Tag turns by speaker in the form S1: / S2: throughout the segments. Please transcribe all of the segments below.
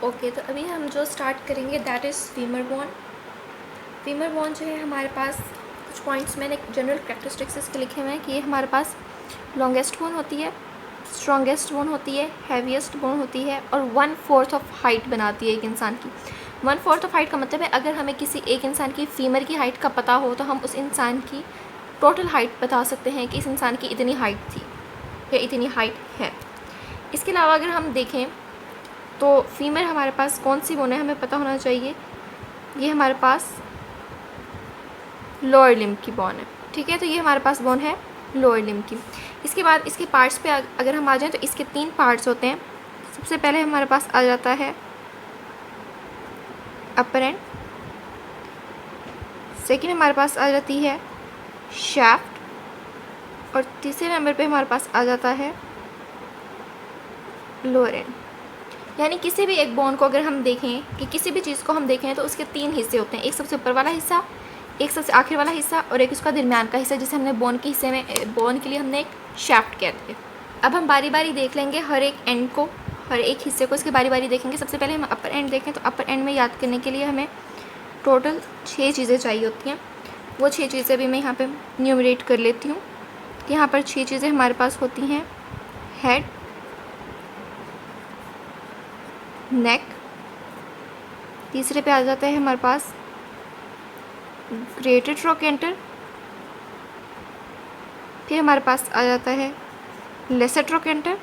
S1: Okay, तो अभी हम जो स्टार्ट करेंगे that is femur bone. Femur bone जो है हमारे पास कुछ पॉइंट्स मैंने जनरल कैरेक्टरिस्टिक्स इसके लिखे हुए हैं कि ये हमारे पास लॉन्गेस्ट बोन होती है, स्ट्रॉन्गेस्ट बोन होती है, हैवीएस्ट बोन होती है और 1/4 ऑफ हाइट बनाती है एक इंसान की। 1/4 ऑफ हाइट का मतलब है अगर हमें किसी एक इंसान की फीमर की हाइट का पता हो तो हम उस इंसान की टोटल हाइट बता सकते हैं कि इस इंसान की इतनी हाइट थी या इतनी हाइट है। इसके अलावा अगर हम देखें तो फीमेल हमारे पास कौन सी बोन है हमें पता होना चाहिए। ये हमारे पास लोअर लिम्ब की बोन है, ठीक है। तो ये हमारे पास बोन है लोअर लिम्ब की। इसके बाद इसके पार्ट्स पे अगर हम आ जाएं तो इसके 3 पार्ट्स होते हैं। सबसे पहले हमारे पास आ जाता है अपर एंड, सेकेंड हमारे पास आ जाती है शैफ्ट और तीसरे नंबर पे हमारे पास आ जाता है लोअर एंड। यानी किसी भी एक बोन को अगर हम देखें कि किसी भी चीज़ को हम देखें तो उसके 3 हिस्से होते हैं, एक सबसे ऊपर वाला हिस्सा, एक सबसे आखिर वाला हिस्सा और एक उसका दरमियान का हिस्सा, जिसे हमने बोन के हिस्से में बोन के लिए हमने एक शैफ्ट कहते हैं। अब हम बारी बारी देख लेंगे हर एक एंड को, हर एक हिस्से को इसके बारी बारी देखेंगे। सबसे पहले हम अपर एंड देखें तो अपर एंड में याद करने के लिए हमें टोटल 6 चीज़ें चाहिए होती हैं। वो 6 चीज़ें भी मैं यहाँ पर न्यूमरेट कर लेती हूँ। यहाँ पर 6 चीज़ें हमारे पास होती हैं हेड, नेक, तीसरे पे आ जाता है हमारे पास ग्रेटर ट्रोकेंटर, फिर हमारे पास आ जाता है लेसर ट्रोकेंटर,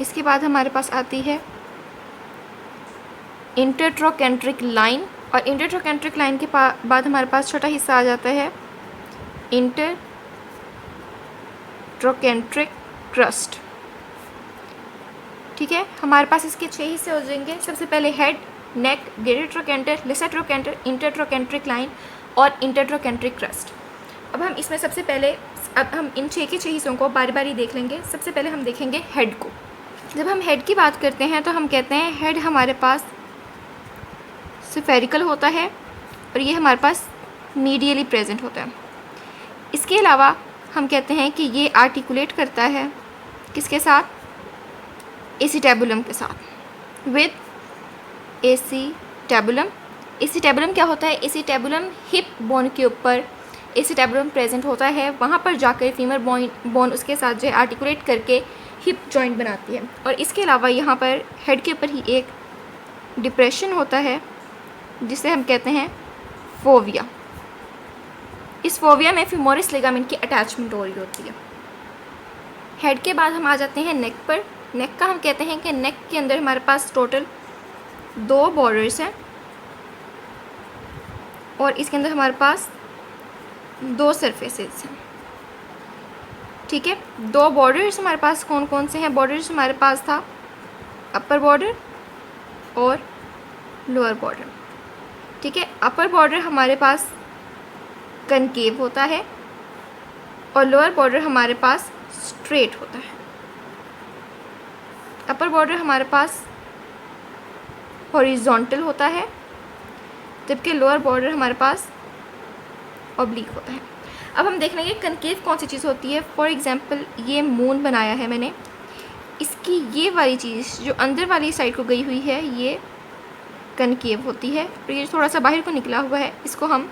S1: इसके बाद हमारे पास आती है इंटरट्रोकेंट्रिक लाइन और इंटरट्रोकेंट्रिक लाइन के बाद हमारे पास छोटा हिस्सा आ जाता है इंटरट्रोकेंट्रिक क्रस्ट, ठीक है। हमारे पास इसके 6 हिस्से हो जाएंगे। सबसे पहले head, neck, greater trochanter, lesser trochanter, intertrochanteric line और इंटरट्रोकेंट्रिक क्रस्ट। अब हम इसमें सबसे पहले हम इन 6 के 6 हिस्सों को बारी बारी देख लेंगे। सबसे पहले हम देखेंगे हेड को। जब हम हेड की बात करते हैं तो हम कहते हैं हेड हमारे पास स्फेरिकल होता है और ये हमारे पास मीडियली प्रेजेंट होता है। इसके अलावा हम कहते हैं कि ये आर्टिकुलेट करता है किसके साथ, एसिटेबुलम के साथ, विद एसिटेबुलम। एसिटेबुलम क्या होता है, एसिटेबुलम हिप बोन के ऊपर एसिटेबुलम प्रेजेंट होता है, वहाँ पर जाकर फीमर बोन उसके साथ जो है आर्टिकुलेट करके हिप जॉइंट बनाती है। और इसके अलावा यहाँ पर हेड के ऊपर ही एक डिप्रेशन होता है जिसे हम कहते हैं फोविया। इस फोविया में फीमोरिस लिगामेंट की अटैचमेंट हो रही होती है। हेड के बाद हम आ जाते हैं नेक पर। नेक का हम कहते हैं कि नेक के अंदर हमारे पास टोटल 2 बॉर्डर्स हैं और इसके अंदर हमारे पास 2 सरफेसेस हैं, ठीक है। 2 बॉर्डर्स हमारे पास कौन कौन से हैं, बॉर्डर्स हमारे पास था अपर बॉर्डर और लोअर बॉर्डर, ठीक है। अपर बॉर्डर हमारे पास कनकेव होता है और लोअर बॉर्डर हमारे पास स्ट्रेट होता है। अपर बॉर्डर हमारे पास हॉरिजॉन्टल होता है जबकि लोअर बॉर्डर हमारे पास ऑब्लिक होता है। अब हम देख लेंगे कनकेव कौन सी चीज़ होती है। फॉर एग्जांपल ये मून बनाया है मैंने, इसकी ये वाली चीज़ जो अंदर वाली साइड को गई हुई है ये कनकेव होती है और ये थोड़ा सा बाहर को निकला हुआ है इसको हम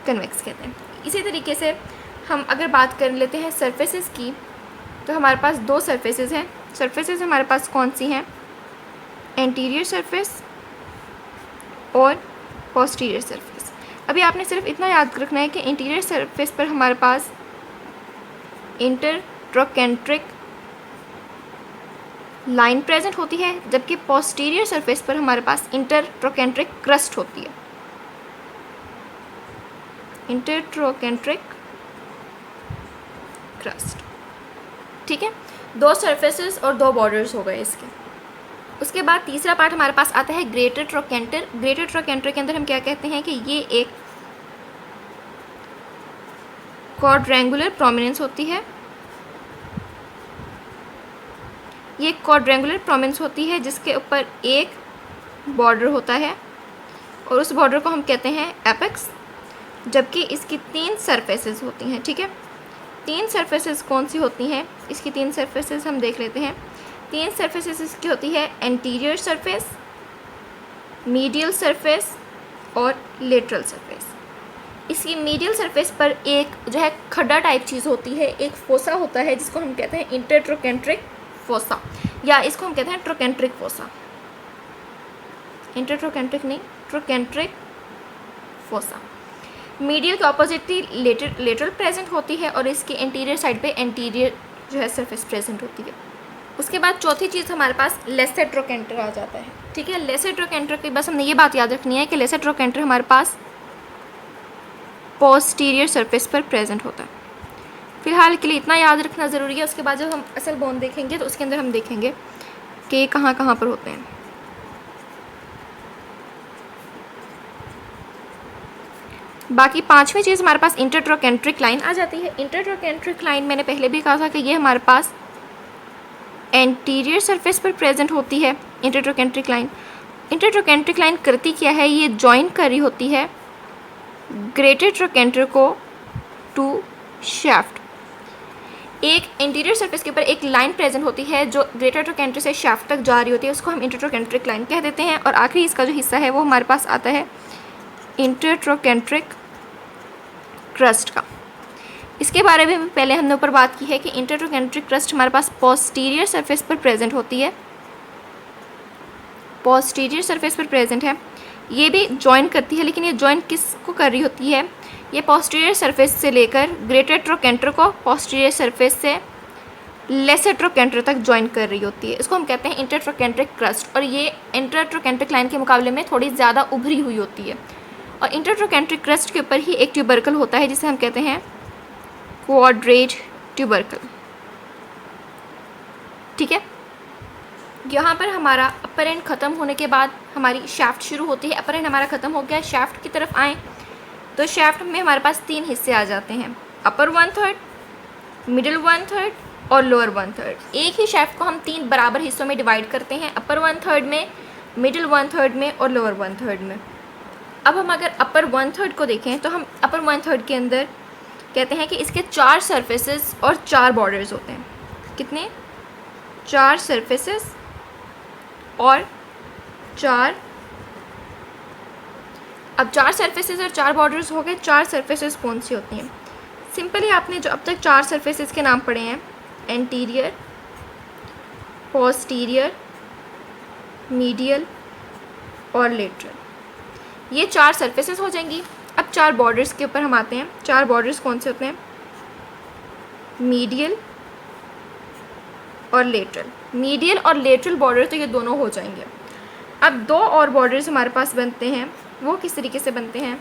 S1: कन्वेक्स कहते हैं। इसी तरीके से हम अगर बात कर लेते हैं सरफेसेस की तो हमारे पास 2 सरफेसेस हैं। सरफेसेस हमारे पास कौन सी हैं, एंटीरियर सरफेस और पोस्टीरियर सरफेस। अभी आपने सिर्फ इतना याद रखना है कि इंटीरियर सरफेस पर हमारे पास इंटरट्रोकेंट्रिक लाइन प्रेजेंट होती है जबकि पोस्टीरियर सरफेस पर हमारे पास इंटरट्रोकेंट्रिक क्रस्ट होती है। इंटरट्रोकेंट्रिक क्रस्ट, ठीक है। 2 सरफेसेस और 2 बॉर्डर्स हो गए इसके। उसके बाद तीसरा पार्ट हमारे पास आता है ग्रेटर ट्रोकेंटर। ग्रेटर ट्रोकेंटर के अंदर हम क्या कहते हैं कि ये एक क्वाड्रेंगुलर प्रोमिनेंस होती है। ये क्वाड्रेंगुलर प्रोमिनेंस होती है जिसके ऊपर एक बॉर्डर होता है और उस बॉर्डर को हम कहते हैं एपेक्स, जबकि इसकी 3 सरफेसेस होती हैं, ठीक है। तीन सरफेसेस कौन सी होती हैं? इसकी तीन सरफेसेस हम देख लेते हैं। तीन सरफेसेस इसकी होती है एंटीरियर सरफेस, मीडियल सरफेस और लेटरल सरफेस। इसकी मीडियल सरफेस पर एक जो है खड्डा टाइप चीज़ होती है, एक फोसा होता है जिसको हम कहते हैं इंटरट्रोकेंट्रिक फोसा, या इसको हम कहते हैं ट्रोकेंट्रिक फोसा। इंटरट्रोकेंट्रिक नहीं, ट्रोकेंट्रिक फोसा। मीडियल के ऑपोजिटली लेटरल प्रेजेंट होती है और इसके इंटीरियर साइड पे एंटीरियर जो है सरफेस प्रेजेंट होती है। उसके बाद चौथी चीज़ हमारे पास लेसर ट्रोकेंटर आ जाता है। ठीक है, लेसर ट्रोकेंटर की बस हमने ये बात याद रखनी है कि लेसर ट्रोकेंटर हमारे पास पोस्टीरियर सरफेस पर प्रेजेंट होता है। फिलहाल के लिए इतना याद रखना ज़रूरी है। उसके बाद जब हम असल बोन देखेंगे तो उसके अंदर हम देखेंगे कि ये कहाँ कहाँ पर होते हैं। बाकी पांचवी चीज़ हमारे पास इंटरट्रोकेंट्रिक लाइन आ जाती है। इंटरट्रोकेंट्रिक लाइन मैंने पहले भी कहा था कि ये हमारे पास एंटीरियर सरफेस पर प्रेजेंट होती है। इंटरट्रोकेंट्रिक लाइन करती क्या है? ये जॉइन कर रही होती है ग्रेटर ट्रोकेंटर को टू शाफ्ट। एक इंटीरियर सरफेस के ऊपर एक लाइन प्रेजेंट होती है जो ग्रेटर ट्रोकेंटर से शाफ्ट तक जा रही होती है, उसको हम इंटरट्रोकेंट्रिक लाइन कह देते हैं। और आखिरी इसका जो हिस्सा है वो हमारे पास आता है इंटरट्रोकेंट्रिक क्रस्ट का। इसके बारे में पहले हमने ऊपर बात की है कि इंटरट्रोकेंट्रिक क्रस्ट हमारे पास पोस्टीरियर सरफेस पर प्रेजेंट होती है, पोस्टीरियर सरफेस पर प्रेजेंट है। ये भी जॉइन करती है, लेकिन ये जॉइन किसको कर रही होती है? ये पोस्टीरियर सरफेस से लेकर ग्रेटर ट्रोकेंटर को पोस्टीरियर सरफेस से लेसर ट्रोकेंटर तक जॉइन कर रही होती है। इसको हम कहते हैं इंटरट्रोकेंट्रिक क्रस्ट। और ये इंटरट्रोकेंट्रिक लाइन के मुकाबले में थोड़ी ज़्यादा उभरी हुई होती है। और इंटरट्रोकेंट्रिक क्रस्ट के ऊपर ही एक ट्यूबरकल होता है जिसे हम कहते हैं क्वाड्रेट ट्यूबरकल। ठीक है, यहाँ पर हमारा अपर एंड ख़त्म होने के बाद हमारी शाफ्ट शुरू होती है। अपर एंड हमारा ख़त्म हो गया, शाफ्ट की तरफ आएँ तो शाफ्ट में हमारे पास तीन हिस्से आ जाते हैं, अपर 1/3, मिडिल 1/3 और लोअर 1/3। एक ही शाफ्ट को हम तीन बराबर हिस्सों में डिवाइड करते हैं, अपर 1/3 में, मिडिल 1/3 में और लोअर 1/3 में। अब हम अगर अपर 1/3 को देखें तो हम अपर 1/3 के अंदर कहते हैं कि इसके 4 सरफेसेस और 4 बॉर्डर्स होते हैं। कितने? 4 सरफेसेस और 4। अब 4 सरफेसेस और 4 बॉर्डर्स हो गए। 4 सरफेसेस कौन सी होती हैं? सिंपली आपने जो अब तक 4 सरफेसेस के नाम पढ़े हैं, एंटीरियर, पोस्टीरियर, मीडियल और लेटरल, ये 4 सरफेसेस हो जाएंगी। अब 4 बॉर्डर्स के ऊपर हम आते हैं। 4 बॉर्डर्स कौन से होते हैं? मीडियल और लेटरल। मीडियल और लेटरल बॉर्डर तो ये दोनों हो जाएंगे। अब 2 और बॉर्डर्स हमारे पास बनते हैं। वो किस तरीके से बनते हैं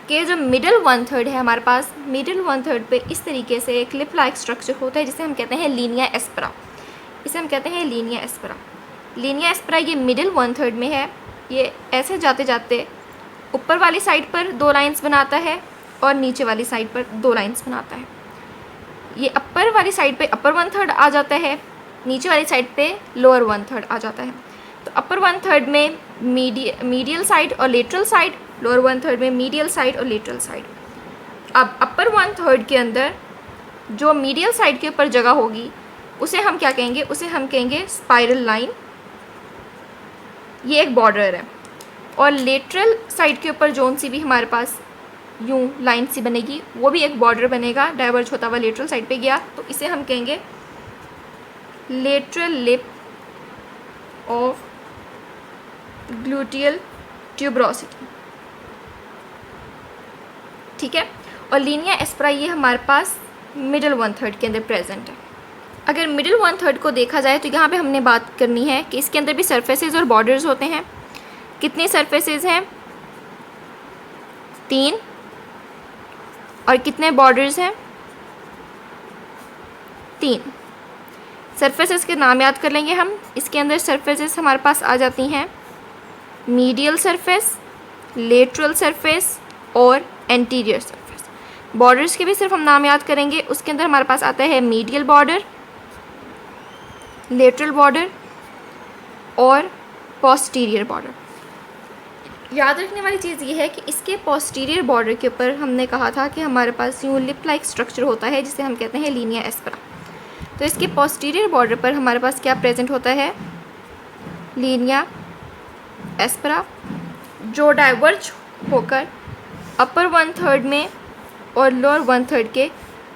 S1: कि जो मिडिल 1/3 है हमारे पास, मिडिल 1/3 पे इस तरीके से क्लिप लाइक स्ट्रक्चर होता है जिसे हम कहते हैं लीनिया एस्परा। इसे हम कहते हैं लीनिया एस्परा। लीनिया एस्परा ये मिडिल 1/3 में है। ये ऐसे जाते जाते ऊपर वाली साइड पर 2 लाइंस बनाता है और नीचे वाली साइड पर 2 लाइंस बनाता है। ये अपर वाली साइड पे अपर 1/3 आ जाता है, नीचे वाली साइड पे लोअर 1/3 आ जाता है। तो अपर 1/3 में मीडियल साइड और लेटरल साइड, लोअर 1/3 में मीडियल साइड और लेटरल साइड। अब अपर 1/3 के अंदर जो मीडियल साइड के ऊपर जगह होगी उसे हम क्या कहेंगे? उसे हम कहेंगे स्पाइरल लाइन। ये एक बॉर्डर है। और लेटरल साइड के ऊपर जोन सी भी हमारे पास यूं लाइन सी बनेगी, वो भी एक बॉर्डर बनेगा, डाइवर्ज होता हुआ लेटरल साइड पे गया, तो इसे हम कहेंगे lateral lip of gluteal tuberosity. ठीक है, और लीनिया एस्परा ये हमारे पास मिडिल 1/3 के अंदर प्रेजेंट है। अगर मिडिल 1/3 को देखा जाए तो यहाँ पे हमने बात करनी है कि इसके अंदर भी सरफेसेस और बॉर्डर्स होते हैं। कितने सरफेसेस हैं? 3। और कितने बॉर्डर्स हैं? 3। सरफेसेस के नाम याद कर लेंगे हम। इसके अंदर सरफेसेस हमारे पास आ जाती हैं मीडियल सरफेस, लेटरल सरफेस और एंटीरियर सरफेस। बॉर्डर्स के भी सिर्फ हम नाम याद करेंगे। उसके अंदर हमारे पास आता है मीडियल बॉर्डर, लेटरल बॉर्डर और पोस्टीरियर बॉर्डर। याद रखने वाली चीज़ ये है कि इसके पोस्टीरियर बॉर्डर के ऊपर हमने कहा था कि हमारे पास यूँ लिप लाइक स्ट्रक्चर होता है जिसे हम कहते हैं लीनिया एस्परा। तो इसके पोस्टीरियर बॉर्डर पर हमारे पास क्या प्रेजेंट होता है, लीनिया एस्परा, जो डाइवर्ज होकर अपर 1/3 में और लोअर 1/3 के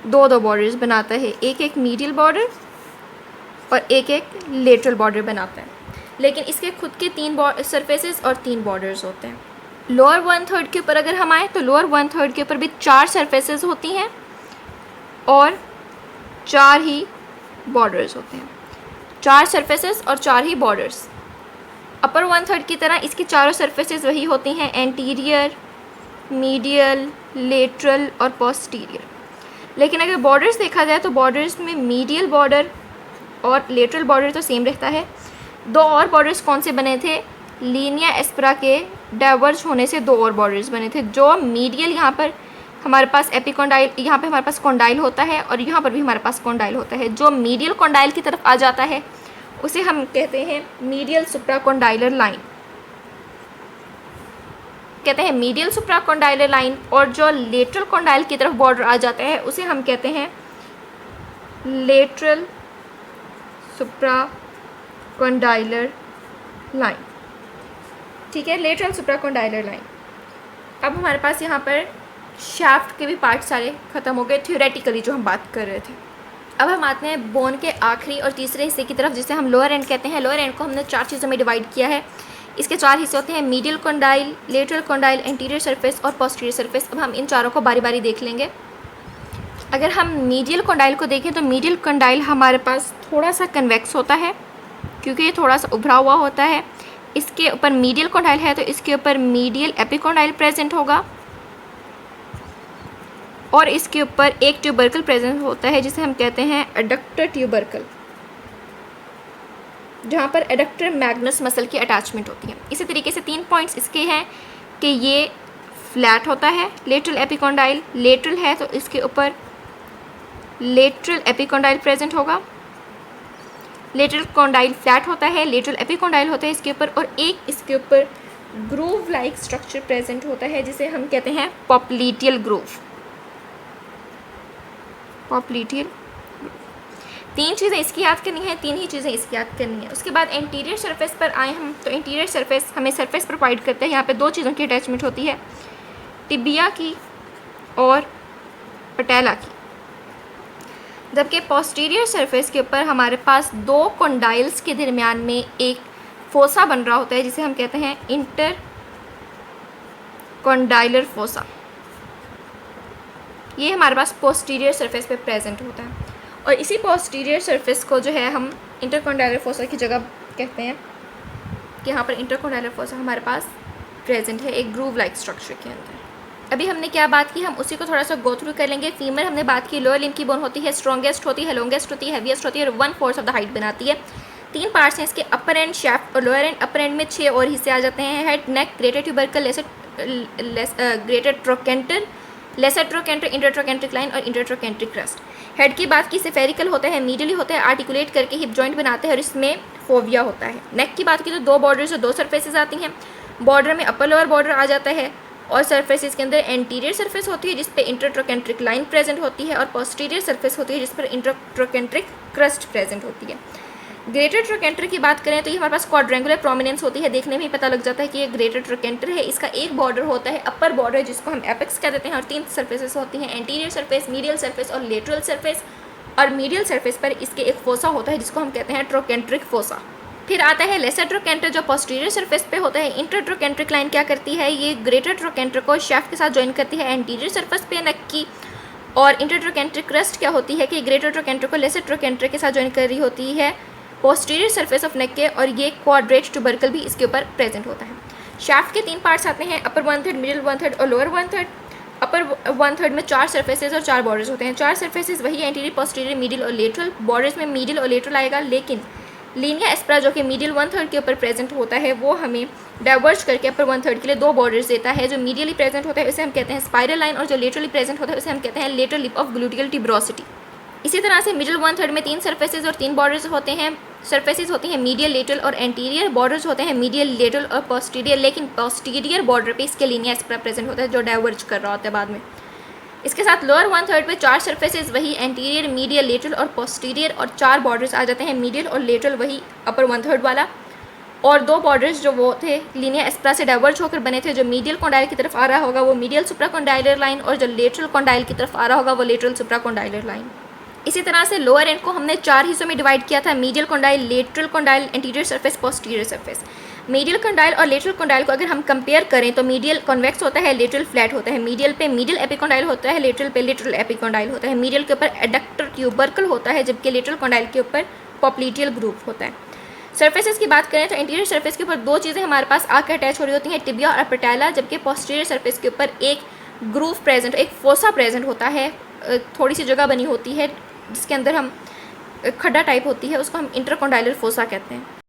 S1: दो बॉर्डर्स बनाता है, एक मीडियल बॉर्डर और एक लेटरल बॉर्डर बनाता है। लेकिन इसके खुद के 3 सरफेसेस और 3 बॉर्डर्स होते हैं। लोअर 1/3 के ऊपर अगर हम आए तो लोअर 1/3 के ऊपर भी 4 सरफेसेस होती हैं और 4 ही बॉर्डर्स होते हैं, 4 सरफेसेस और 4 ही बॉर्डर्स। अपर 1/3 की तरह इसकी चारों सरफेसेस वही होती हैं, एंटीरियर, मीडियल, लेटरल और पोस्टीरियर। लेकिन अगर बॉर्डर्स देखा जाए तो बॉर्डर्स में मीडियल बॉर्डर और लेटरल बॉर्डर तो सेम रहता है। 2 और बॉर्डर्स कौन से बने थे, लीनिया एस्परा के डाइवर्ज होने से 2 और बॉर्डर्स बने थे। जो मीडियल, यहाँ पर हमारे पास एपिकोंडाइल, यहाँ पे हमारे पास कॉन्डाइल होता है और यहाँ पर भी हमारे पास कॉन्डाइल होता है। जो मीडियल कॉन्डाइल की तरफ आ जाता है उसे हम कहते हैं मीडियल सुप्राकॉन्डाइलर लाइन, कहते हैं मीडियल सुप्राकॉन्डाइलर लाइन। और जो लेटरल कॉन्डाइल की तरफ बॉर्डर आ जाता है उसे हम कहते हैं लेटरल सुप्राकॉन्डाइलर लाइन। ठीक है, लेटरल सुप्राकॉन्डाइलर लाइन। अब हमारे पास यहाँ पर शाफ्ट के भी पार्ट सारे ख़त्म हो गए थ्योरेटिकली जो हम बात कर रहे थे। अब हम आते हैं बोन के आखिरी और तीसरे हिस्से की तरफ जिसे हम लोअर एंड कहते हैं। लोअर एंड को हमने 4 चीज़ों में डिवाइड किया है। इसके 4 हिस्से होते हैं, medial condyle, lateral condyle, anterior surface और पोस्टीरियर सरफेस। अब हम इन चारों को बारी बारी देख लेंगे। अगर हम मीडियल कॉन्डाइल को देखें तो मीडियल कॉन्डाइल हमारे पास थोड़ा सा कन्वेक्स होता है क्योंकि ये थोड़ा सा उभरा हुआ होता है। इसके ऊपर मीडियल कॉन्डाइल है तो इसके ऊपर मीडियल एपिकॉन्डाइल प्रेजेंट होगा और इसके ऊपर एक ट्यूबरकल प्रेजेंट होता है जिसे हम कहते हैं एडक्टर ट्यूबरकल, जहाँ पर एडक्टर मैग्नस मसल की अटैचमेंट होती है। इसी तरीके से 3 पॉइंट्स इसके हैं कि ये फ्लैट होता है लेटरल एपिकॉन्डाइल, लेटरल है तो इसके ऊपर लेटरल एपिकॉन्डाइल प्रेजेंट होगा, लेटरल कॉन्डाइल फ्लैट होता है, लेटरल एपिकॉन्डाइल होता है इसके ऊपर, और एक इसके ऊपर ग्रूव लाइक स्ट्रक्चर प्रेजेंट होता है जिसे हम कहते हैं पॉप्लीटियल ग्रूव। पॉप्लीटियल। 3 चीज़ें इसकी याद करनी है, 3 ही चीज़ें इसकी याद करनी है। उसके बाद एंटीरियर सरफेस पर आए हम तो एंटीरियर सरफेस हमें सरफेस प्रोवाइड करते हैं। यहाँ पे 2 चीज़ों की अटैचमेंट होती है, टिबिया की और पटेला की। जबकि पोस्टीरियर सरफेस के ऊपर हमारे पास 2 कॉन्डाइल्स के दरमियान में एक फोसा बन रहा होता है जिसे हम कहते हैं इंटर कॉन्डाइलर फोसा। ये हमारे पास पोस्टीरियर सरफेस पे प्रेजेंट होता है और इसी पोस्टीरियर सरफेस को जो है हम इंटरकॉन्डाइलर फोसा की जगह कहते हैं कि यहाँ पर इंटरकॉन्डाइलर फोसा हमारे पास प्रेजेंट है एक ग्रूव लाइक स्ट्रक्चर के अंदर। अभी हमने क्या बात की, हम उसी को थोड़ा सा गो थ्रू कर लेंगे। फीमेल हमने बात की, लोअर लिम्ब की बोन होती है, स्ट्रॉन्गेस्ट होती है, लॉन्गेस्ट होती है, हैवीएस्ट होती है और 1/4 ऑफ द हाइट बनाती है। 3 पार्ट्स हैं इसके, अपर एंड, शाफ्ट और लोअर एंड। अपर एंड में 6 और हिस्से आ जाते हैं, head, neck, greater tubercle, greater trochanter, lesser trochanter, intertrochanteric line और इंटर ट्रोकेंट्रिक क्रस्ट। हेड की बात की, सेफेरिकल होता है, मीडियली होता है, आर्टिकुलेट करके हिप जॉइंट बनाते हैं और इसमें फोविया होता है। नेक की बात की तो 2 बॉर्डर्स और 2 सरफेसेस आती हैं। बॉर्डर में अपर लोअर बॉर्डर आ जाता है और सरफेस इसके अंदर एंटीरियर सरफेस होती है जिस पे इंटरट्रोकेंट्रिक लाइन प्रेजेंट होती है और पोस्टीरियर सरफेस होती है जिस पर इंटरट्रोकेंट्रिक क्रस्ट प्रेजेंट होती है। ग्रेटर ट्रोकेंटर की बात करें तो ये हमारे पास क्वाड्रेंगुलर प्रोमिनेंस होती है, देखने में ही पता लग जाता है कि ये ग्रेटर ट्रोकेंटर है। इसका एक बॉर्डर होता है अपर बॉर्डर जिसको हम एपेक्स कह देते हैं और 3 सरफेसेस होती हैं, एंटीरियर सरफेस, मीडियल सरफेस और लेटरल सरफेस। और मीडियल सरफेस पर इसके एक फोसा होता है जिसको हम कहते हैं ट्रोकेंट्रिक फोसा। फिर आता है लेसर ट्रोकेंटर जो पोस्टीरियर सरफेस पे होता है। इंटर ट्रोकेंट्रिक लाइन क्या करती है, ये ग्रेटर ट्रोकेंटर को शाफ्ट के साथ ज्वाइन करती है एंटीरियर सरफेस पे नेक की। और इंटर ट्रोकेंट्रिक क्रस्ट क्या होती है कि ग्रेटर ट्रोकेंटर को लेसर ट्रोकेंटर के साथ ज्वाइन कर रही होती है पोस्टीरियर सरफेस ऑफ नेक के, और ये क्वाड्रेट ट्यूबरकल भी इसके ऊपर प्रेजेंट होता है। शाफ्ट के 3 पार्ट्स आते हैं, अपर 1/3, मिडिल 1/3 और लोअर 1/3। अपर 1/3 में 4 सरफेसेस और 4 बॉर्डर्स होते हैं। 4 सरफेसेस वही एंटीरियर, पोस्टीरियर, मिडिल और लेटरल। बॉर्डर्स में मिडिल और लेटरल आएगा, लेकिन लीनिया एस्परा जो कि मिडिल 1/3 के ऊपर प्रेजेंट होता है वो हमें डाइवर्ज करके अपर 1/3 के लिए 2 बॉर्डर्स देता है। जो मीडियली प्रेजेंट होता है उसे हम कहते हैं स्पाइरल लाइन और जो लेटरली प्रेजेंट होता है उसे हम कहते हैं lateral lip of gluteal tuberosity. इसी तरह से मिडिल 1/3 में 3 सरफेसेस और 3 बॉर्डर्स होते हैं। सरफेसेस होती हैं मीडियल, लेटरल और एंटीरियर, बॉर्डर्स होते हैं मीडियल, लेटरल और पोस्टीरियर, लेकिन पोस्टीरियर बॉर्डर पे इसके लीनिया एस्पेरा प्रेजेंट होता है जो डाइवर्ज कर रहा होता है बाद में। इसके साथ लोअर 1/3 पे 4 सरफेसेस वही एंटीरियर, मीडियल, लेटरल और पोस्टीरियर, और 4 बॉर्डर्स आ जाते हैं मीडियल और लेटरल वही अपर 1/3 वाला, और 2 बॉर्डर्स जो वो थे लीनिया एस्पेरा से डाइवर्ज होकर बने थे, जो मीडियल कॉन्डाइल की तरफ आ रहा होगा वो मीडियल सुप्राकॉन्डाइलर लाइन, और जो लेटरल कॉन्डाइल की तरफ आ रहा होगा वो लेटरल सुप्राकॉन्डाइलर लाइन। इसी तरह से लोअर एंड को हमने 4 हिस्सों में डिवाइड किया था, medial condyle, lateral condyle, anterior surface, posterior surface. Medial condyle और लेटरल कॉन्डाइल को अगर हम कंपेयर करें तो मीडियल कॉन्वेक्स होता है, लेटरल फ्लैट होता है। मीडियल पे मीडियल एपिकॉन्डाइल होता है, लेटरल पे लेटरल एपिकॉन्डाइल होता है। मीडियल के ऊपर एडक्टर ट्यूबरकल होता है, जबकि लेटरल कॉन्डाइल के ऊपर पॉप्लीटियल ग्रूव होता है। सर्फेसेस की बात करें तो इंटीरियर सरफेस के ऊपर 2 चीज़ें हमारे पास आकर अटैच हो रही होती हैं, टिबिया और पैटेला, जबकि पोस्टीरियर सरफेस के ऊपर एक ग्रूव प्रेजेंट, एक फोसा प्रेजेंट होता है, थोड़ी सी जगह बनी होती है जिसके अंदर हम खड्डा टाइप होती है, उसको हम इंटरकॉन्डाइलर फोसा कहते हैं।